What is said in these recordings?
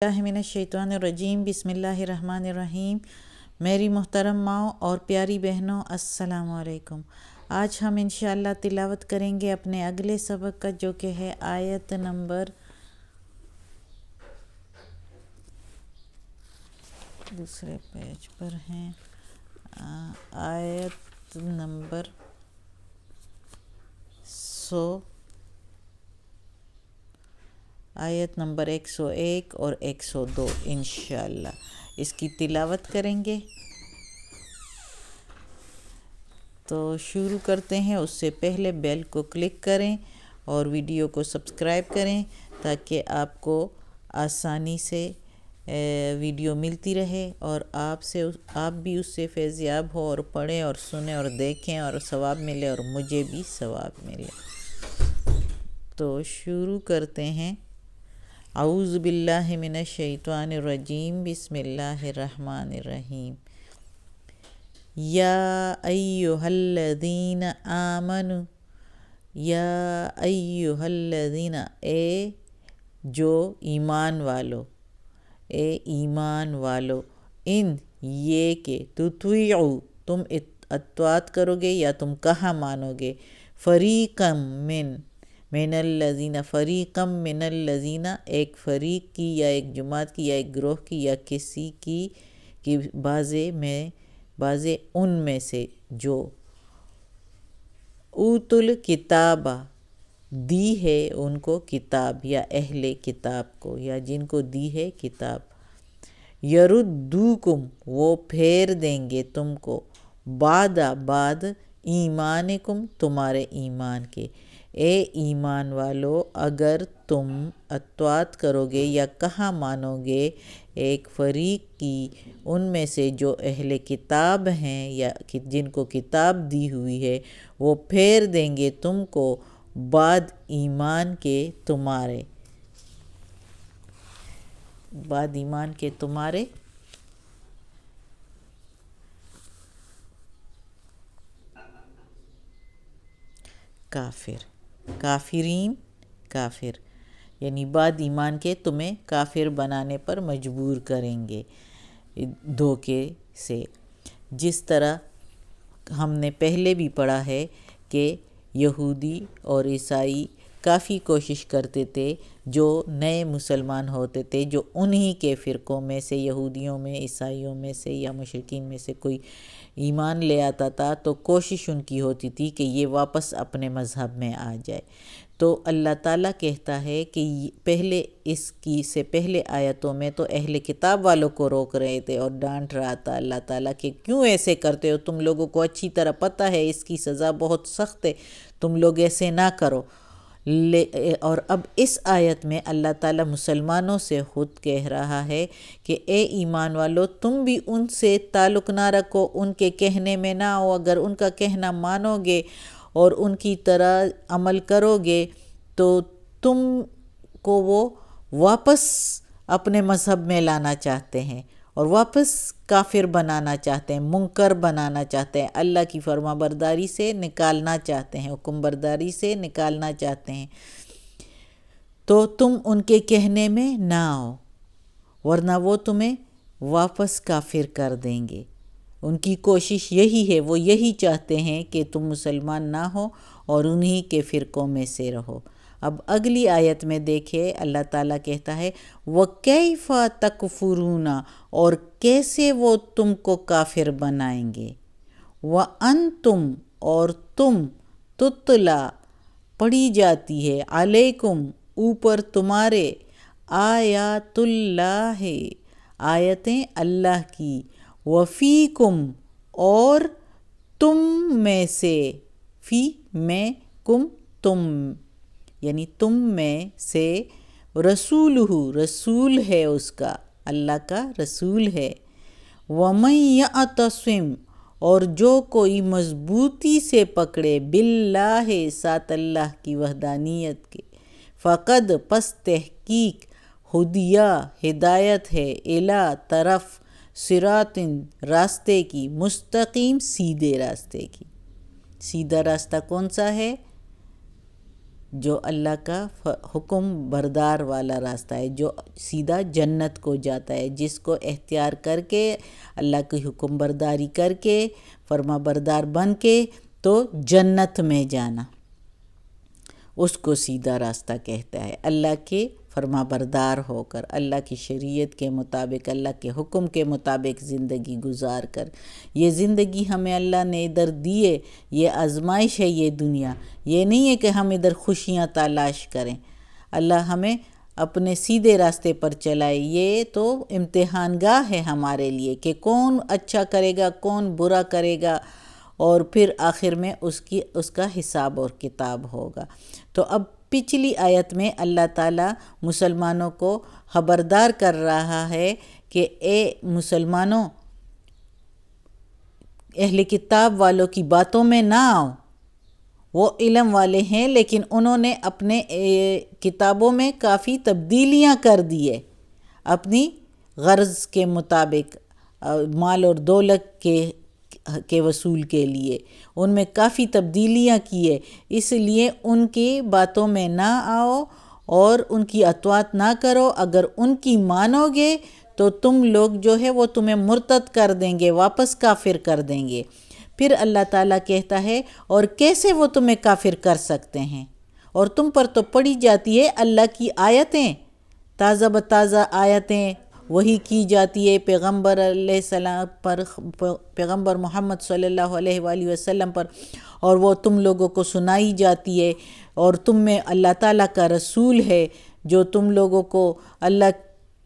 اللہ من الشیطان الرجیم بسم اللہ الرحمن الرحیم۔ میری محترم ماؤں اور پیاری بہنوں، السلام علیکم۔ آج ہم انشاءاللہ تلاوت کریں گے اپنے اگلے سبق کا، جو کہ ہے آیت نمبر دوسرے پیج پر ہیں، آیت نمبر 101 اور 102 انشاءاللہ اس کی تلاوت کریں گے۔ تو شروع کرتے ہیں۔ اس سے پہلے بیل کو کلک کریں اور ویڈیو کو سبسکرائب کریں تاکہ آپ کو آسانی سے ویڈیو ملتی رہے اور آپ بھی اس سے فیضیاب ہو اور پڑھیں اور سنیں اور دیکھیں اور ثواب ملے اور مجھے بھی ثواب ملے۔ تو شروع کرتے ہیں۔ اعوذ باللہ من الشیطان الرجیم بسم اللہ الرحمن الرحیم۔ یا ایہا الذین آمنوا، یا ایہا الذین، اے جو ایمان والو، اے ایمان والو، ان یہ کہ تطیعوا، تم اطاعت کرو گے یا تم کہاں مانو گے، فریقم من الذین، فریقم من الذین، ایک فریق کی یا ایک جماعت کی یا ایک گروہ کی یا کسی کی بعضے ان میں سے جو اوت الکتاب، دی ہے ان کو کتاب، یا اہل کتاب کو، یا جن کو دی ہے کتاب، یردوکم، وہ پھیر دیں گے تم کو، بعد ایمانکم، تمہارے ایمان کے۔ اے ایمان والو، اگر تم اطاعت کرو گے یا کہاں مانو گے ایک فریق کی ان میں سے جو اہل کتاب ہیں یا جن کو کتاب دی ہوئی ہے، وہ پھیر دیں گے تم کو بعد ایمان کے تمہارے، بعد ایمان کے تمہارے کافر، کافرین، کافر، یعنی بعد ایمان کے تمہیں کافر بنانے پر مجبور کریں گے دھوکے سے۔ جس طرح ہم نے پہلے بھی پڑھا ہے کہ یہودی اور عیسائی کافی کوشش کرتے تھے، جو نئے مسلمان ہوتے تھے، جو انہی کے فرقوں میں سے، یہودیوں میں، عیسائیوں میں سے یا مشرکین میں سے کوئی ایمان لے آتا تھا، تو کوشش ان کی ہوتی تھی کہ یہ واپس اپنے مذہب میں آ جائے۔ تو اللہ تعالیٰ کہتا ہے کہ پہلے اس کی سے پہلے آیتوں میں تو اہل کتاب والوں کو روک رہے تھے اور ڈانٹ رہا تھا اللہ تعالیٰ کہ کیوں ایسے کرتے ہو، تم لوگوں کو اچھی طرح پتہ ہے اس کی سزا بہت سخت ہے، تم لوگ ایسے نہ کرو۔ اور اب اس آیت میں اللہ تعالیٰ مسلمانوں سے خود کہہ رہا ہے کہ اے ایمان والو، تم بھی ان سے تعلق نہ رکھو، ان کے کہنے میں نہ آؤ۔ اگر ان کا کہنا مانو گے اور ان کی طرح عمل کرو گے تو تم کو وہ واپس اپنے مذہب میں لانا چاہتے ہیں اور واپس کافر بنانا چاہتے ہیں، منکر بنانا چاہتے ہیں، اللہ کی فرما برداری سے نکالنا چاہتے ہیں، حکم برداری سے نکالنا چاہتے ہیں۔ تو تم ان کے کہنے میں نہ آؤ، ورنہ وہ تمہیں واپس کافر کر دیں گے۔ ان کی کوشش یہی ہے، وہ یہی چاہتے ہیں کہ تم مسلمان نہ ہو اور انہی کے فرقوں میں سے رہو۔ اب اگلی آیت میں دیکھیں، اللہ تعالیٰ کہتا ہے وَكَيْفَ تَكْفُرُونَ، اور کیسے وہ تم کو کافر بنائیں گے، وَأَنْتُمْ، اور تم، تُتْلَى، پڑھی جاتی ہے، علیکم، اوپر تمہارے، آیات اللہ، آیتیں اللہ کی، وفیکم، اور تم میں سے، فی میں، کم تم، یعنی تم میں سے، رسولہ، رسول ہے اس کا، اللہ کا رسول ہے، وَمَن يَعْتَصِم، اور جو کوئی مضبوطی سے پکڑے، باللہ، ساتھ اللہ کی وحدانیت کے، فقد، پس تحقیق، ہدیہ، ہدایت ہے، الی، طرف، صراط، راستے کی، مستقیم، سیدھے راستے کی۔ سیدھا راستہ کون سا ہے؟ جو اللہ کا حکم بردار والا راستہ ہے، جو سیدھا جنت کو جاتا ہے، جس کو اختیار کر کے اللہ کی حکم برداری کر کے فرما بردار بن کے تو جنت میں جانا، اس کو سیدھا راستہ کہتا ہے۔ اللہ کے فرما بردار ہو کر، اللہ کی شریعت کے مطابق، اللہ کے حکم کے مطابق زندگی گزار کر، یہ زندگی ہمیں اللہ نے ادھر دی ہے، یہ آزمائش ہے یہ دنیا، یہ نہیں ہے کہ ہم ادھر خوشیاں تلاش کریں۔ اللہ ہمیں اپنے سیدھے راستے پر چلائے، یہ تو امتحان گاہ ہے ہمارے لیے کہ کون اچھا کرے گا، کون برا کرے گا، اور پھر آخر میں اس کا حساب اور کتاب ہوگا۔ تو اب پچھلی آیت میں اللہ تعالیٰ مسلمانوں کو خبردار کر رہا ہے کہ اے مسلمانوں، اہل کتاب والوں کی باتوں میں نہ آؤ، وہ علم والے ہیں لیکن انہوں نے اپنے کتابوں میں کافی تبدیلیاں کر دی ہے، اپنی غرض کے مطابق، مال اور دولت کے وصول کے لیے ان میں کافی تبدیلیاں کی ہے، اس لیے ان کی باتوں میں نہ آؤ اور ان کی اطاعت نہ کرو۔ اگر ان کی مانو گے تو تم لوگ جو ہے وہ تمہیں مرتد کر دیں گے، واپس کافر کر دیں گے۔ پھر اللہ تعالیٰ کہتا ہے اور کیسے وہ تمہیں کافر کر سکتے ہیں، اور تم پر تو پڑھی جاتی ہے اللہ کی آیتیں، تازہ بتازہ آیتیں وہی کی جاتی ہے پیغمبر علیہ السلام پر، پیغمبر محمد صلی اللہ علیہ وآلہ وسلم پر، اور وہ تم لوگوں کو سنائی جاتی ہے، اور تم میں اللہ تعالیٰ کا رسول ہے جو تم لوگوں کو اللہ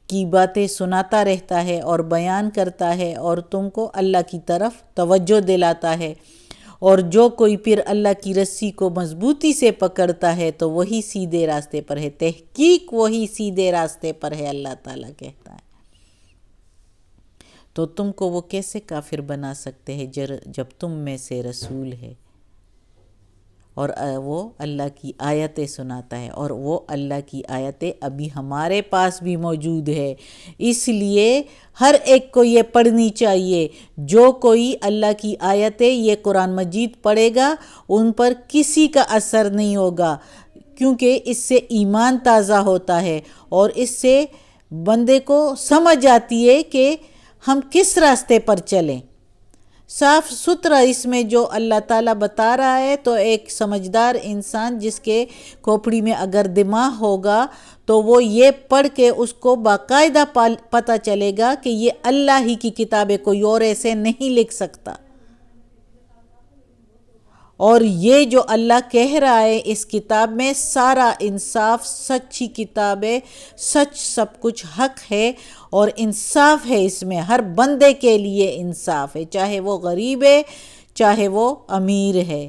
کی باتیں سناتا رہتا ہے اور بیان کرتا ہے اور تم کو اللہ کی طرف توجہ دلاتا ہے، اور جو کوئی پھر اللہ کی رسی کو مضبوطی سے پکڑتا ہے تو وہی سیدھے راستے پر ہے، تحقیق وہی سیدھے راستے پر ہے، اللہ تعالیٰ کہتا ہے۔ تو تم کو وہ کیسے کافر بنا سکتے ہیں جب تم میں سے رسول ہے اور وہ اللہ کی آیتیں سناتا ہے، اور وہ اللہ کی آیتیں ابھی ہمارے پاس بھی موجود ہے، اس لیے ہر ایک کو یہ پڑھنی چاہیے۔ جو کوئی اللہ کی آیتیں یہ قرآن مجید پڑھے گا ان پر کسی کا اثر نہیں ہوگا، کیونکہ اس سے ایمان تازہ ہوتا ہے اور اس سے بندے کو سمجھ آتی ہے کہ ہم کس راستے پر چلیں۔ صاف ستھرا اس میں جو اللہ تعالیٰ بتا رہا ہے، تو ایک سمجھدار انسان جس کے کھوپڑی میں اگر دماغ ہوگا تو وہ یہ پڑھ کے اس کو باقاعدہ پتہ چلے گا کہ یہ اللہ ہی کی کتاب ہے، کوئی اور ایسے نہیں لکھ سکتا، اور یہ جو اللہ کہہ رہا ہے اس کتاب میں سارا انصاف، سچی کتاب ہے، سچ سب کچھ حق ہے اور انصاف ہے، اس میں ہر بندے کے لیے انصاف ہے، چاہے وہ غریب ہے، چاہے وہ امیر ہے،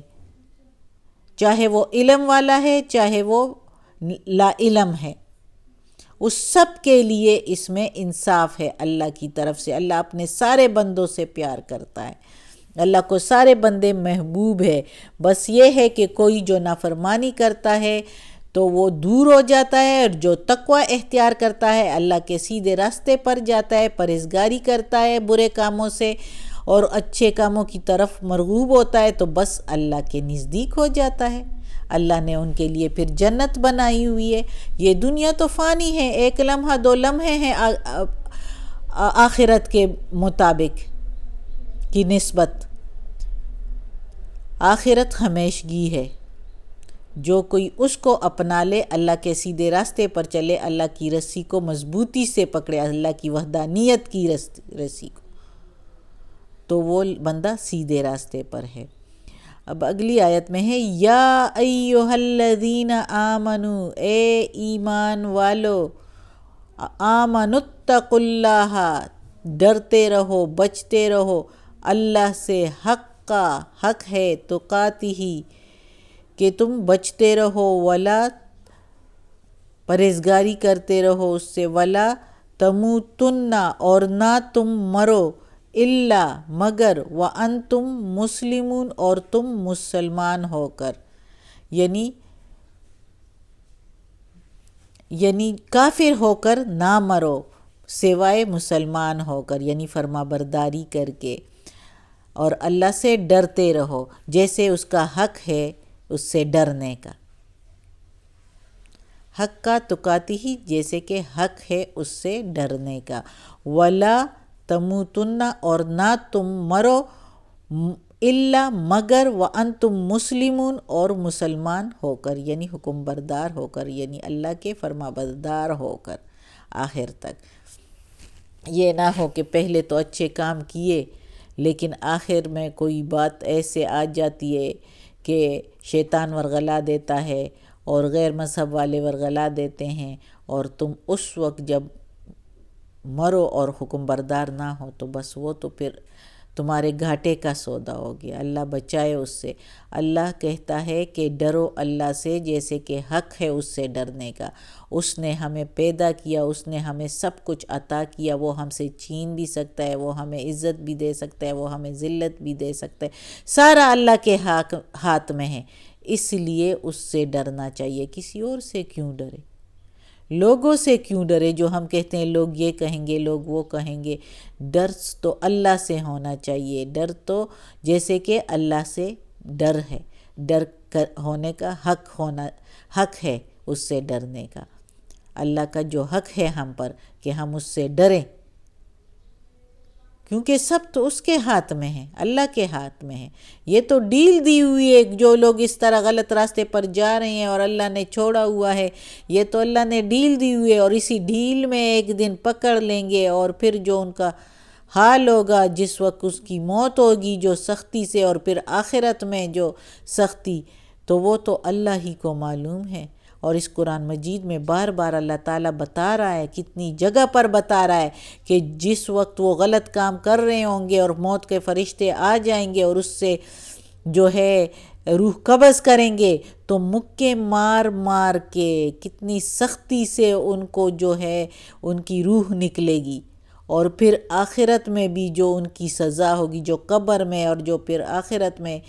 چاہے وہ علم والا ہے، چاہے وہ لا علم ہے، اس سب کے لیے اس میں انصاف ہے اللہ کی طرف سے۔ اللہ اپنے سارے بندوں سے پیار کرتا ہے، اللہ کو سارے بندے محبوب ہے، بس یہ ہے کہ کوئی جو نافرمانی کرتا ہے تو وہ دور ہو جاتا ہے، اور جو تقوی اختیار کرتا ہے اللہ کے سیدھے راستے پر جاتا ہے، پرہیزگاری کرتا ہے برے کاموں سے اور اچھے کاموں کی طرف مرغوب ہوتا ہے، تو بس اللہ کے نزدیک ہو جاتا ہے۔ اللہ نے ان کے لیے پھر جنت بنائی ہوئی ہے۔ یہ دنیا تو فانی ہے، ایک لمحہ دو لمحے ہیں آخرت کے مطابق کی نسبت، آخرت ہمیشگی ہے۔ جو کوئی اس کو اپنا لے، اللہ کے سیدھے راستے پر چلے، اللہ کی رسی کو مضبوطی سے پکڑے، اللہ کی وحدانیت کی رسی کو، تو وہ بندہ سیدھے راستے پر ہے۔ اب اگلی آیت میں ہے یا ایھا الذین آمنو، اے ایمان والو، آمنوا اتقوا اللہ، ڈرتے رہو، بچتے رہو اللہ سے، حق ہے تقاتہ، کہ تم بچتے رہو، ولا پرہیزگاری کرتے رہو اس سے، ولا تموتن، اور نہ تم مرو، الا مگر، وانتم مسلمون، اور تم مسلمان ہو کر، یعنی کافر ہو کر نہ مرو، سوائے مسلمان ہو کر، یعنی فرما برداری کر کے، اور اللہ سے ڈرتے رہو جیسے اس کا حق ہے اس سے ڈرنے کا۔ حق تقاتی ہی جیسے کہ حق ہے اس سے ڈرنے کا، ولا تموتن اور نہ تم مرو الا مگر وانتم مسلمون اور مسلمان ہو کر، یعنی حکم بردار ہو کر، یعنی اللہ کے فرما بردار ہو کر آخر تک۔ یہ نہ ہو کہ پہلے تو اچھے کام کیے لیکن آخر میں کوئی بات ایسے آ جاتی ہے کہ شیطان ورغلا دیتا ہے اور غیر مذہب والے ورغلا دیتے ہیں، اور تم اس وقت جب مرو اور حکم بردار نہ ہو تو بس وہ تو پھر تمہارے گھاٹے کا سودا ہو گیا۔ اللہ بچائے اس سے۔ اللہ کہتا ہے کہ ڈرو اللہ سے جیسے کہ حق ہے اس سے ڈرنے کا۔ اس نے ہمیں پیدا کیا، اس نے ہمیں سب کچھ عطا کیا، وہ ہم سے چھین بھی سکتا ہے، وہ ہمیں عزت بھی دے سکتا ہے، وہ ہمیں ذلت بھی دے سکتا ہے، سارا اللہ کے ہاتھ میں ہے۔ اس لیے اس سے ڈرنا چاہیے، کسی اور سے کیوں ڈرے؟ لوگوں سے کیوں ڈرے جو ہم کہتے ہیں لوگ یہ کہیں گے، لوگ وہ کہیں گے؟ ڈر تو اللہ سے ہونا چاہیے۔ ڈر تو جیسے کہ اللہ سے ڈر ہے، ڈر ہونے کا حق ہے اس سے ڈرنے کا۔ اللہ کا جو حق ہے ہم پر کہ ہم اس سے ڈریں، کیونکہ سب تو اس کے ہاتھ میں ہے، اللہ کے ہاتھ میں ہے۔ یہ تو ڈیل دی ہوئی ہے، جو لوگ اس طرح غلط راستے پر جا رہے ہیں اور اللہ نے چھوڑا ہوا ہے، یہ تو اللہ نے ڈیل دی ہوئی ہے، اور اسی ڈیل میں ایک دن پکڑ لیں گے، اور پھر جو ان کا حال ہوگا جس وقت اس کی موت ہوگی جو سختی سے، اور پھر آخرت میں جو سختی، تو وہ تو اللہ ہی کو معلوم ہے۔ اور اس قرآن مجید میں بار بار اللہ تعالیٰ بتا رہا ہے، کتنی جگہ پر بتا رہا ہے کہ جس وقت وہ غلط کام کر رہے ہوں گے اور موت کے فرشتے آ جائیں گے اور اس سے جو ہے روح قبض کریں گے، تو مکے مار مار کے کتنی سختی سے ان کو جو ہے ان کی روح نکلے گی، اور پھر آخرت میں بھی جو ان کی سزا ہوگی، جو قبر میں اور جو پھر آخرت میں،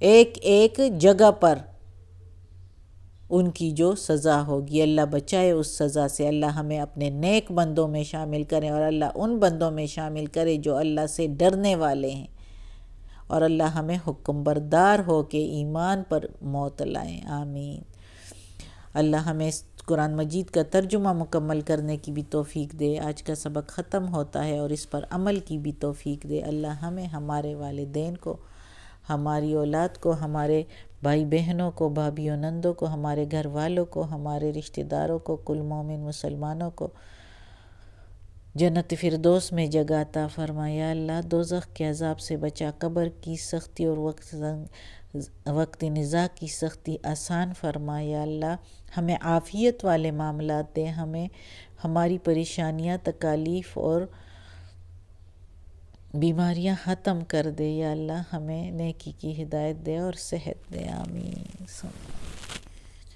ایک ایک جگہ پر ان کی جو سزا ہوگی۔ اللہ بچائے اس سزا سے۔ اللہ ہمیں اپنے نیک بندوں میں شامل کریں، اور اللہ ان بندوں میں شامل کرے جو اللہ سے ڈرنے والے ہیں، اور اللہ ہمیں حکم بردار ہو کے ایمان پر موت لائیں۔ آمین۔ اللہ ہمیں اس قرآن مجید کا ترجمہ مکمل کرنے کی بھی توفیق دے۔ آج کا سبق ختم ہوتا ہے، اور اس پر عمل کی بھی توفیق دے۔ اللہ ہمیں، ہمارے والدین کو، ہماری اولاد کو، ہمارے بھائی بہنوں کو، بھابھیوں نندوں کو، ہمارے گھر والوں کو، ہمارے رشتہ داروں کو، کل مومن مسلمانوں کو جنت فردوس میں جگہ عطا فرما۔ یا اللہ دوزخ کے عذاب سے بچا، قبر کی سختی اور وقت نزاع کی سختی آسان فرما۔ یا اللہ ہمیں عافیت والے معاملات دے، ہمیں ہماری پریشانیاں، تکالیف اور بیماریاں ختم کر دے۔ یا اللہ ہمیں نیکی کی ہدایت دے اور صحت دے۔ آمین۔